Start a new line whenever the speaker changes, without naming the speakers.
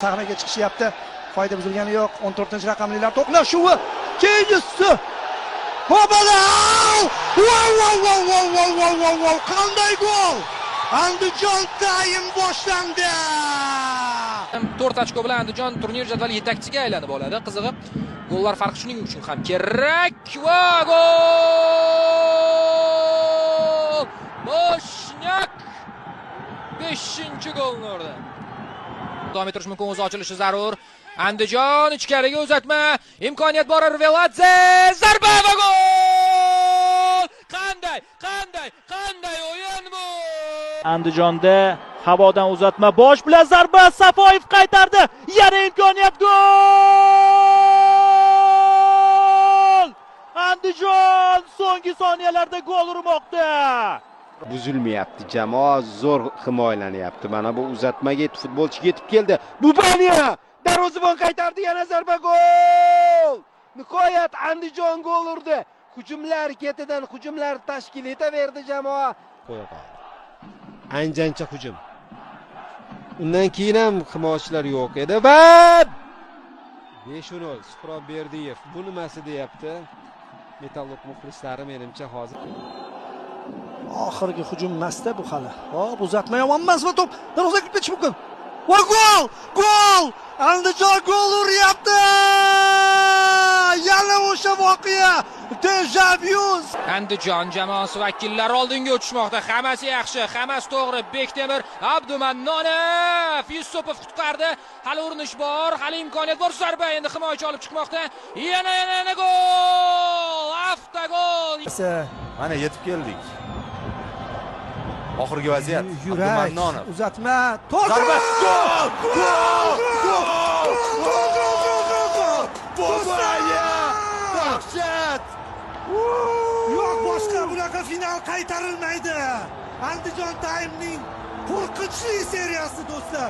Sahnaga chiqishyapti. Foyda buzilgani yo'q. 14-raqamlilar to'qnashuvi. Keyinchisi. Hopala! Wow! Qanday gol! Andijon time boshlandi.
4 ochko bilan Andijon turnir jadvali yetakchiga aylanib oladi. Qizig'i, gollar farqi shuning uchun ham kerak. Va gol! Boshnak 5-golni urdi. Davom ettirish mumkin, o'z ochilishi zarur. Andijon ichkariga uzatma, imkoniyat bor. Reveladze, zarba va gol! Qanday o'yin bu?
Andijonda havodan uzatma, bosh bilan zarba, Safoyev qaytardi. Yana imkoniyat, gol! Andijon so'nggi soniyalarda gol urmoqda.
Buzilmayapti, jamoa zo'r himoyalanyapti. Mana bu uzatmaga futbolchi yetib keldi. Bubaniya darvozabon qaytardi, yana zarba, gol! Nihoyat Andijon gol urdi. Hujumlar ketidan hujumlar tashkil etaverdi jamoa. Qo'ya qoldi. Anjancha hujum. Undan keyin ham himoyachilar yo'q edi. Va 5-0 Suhrob Berdiyev bu nimasi deyapti. Metallurg muxlislari menimcha hozir
Oxirgi hujum masda bu hali. Hop, uzatma yomon emas va to'p darvozaga kirib ketishi mumkin. Va gol! Gol! Andijon gol uryapti! Yana o'sha voqea. Deja-vu.
Andijon jamoasi vakillari oldinga o'tishmoqda. Hammasi yaxshi, hammasi to'g'ri. Bektemir, Abdumannonov, Yusupov qutqardi. Hali urinish bor, hali imkoniyat bor. Zarba endi himoyachi olib chiqmoqda. Yana gol! Avtogol!
Mana yetib keldik. Oxirgi vaziyat.
Abdumannonov. Uzatma. To'g'ri!
Zarba! Gol!
Dahshat! Yo'q, boshqa bunaqa final qaytarilmaydi. Andijon Time'ning qo'rqinchli seriyasi do'stlar.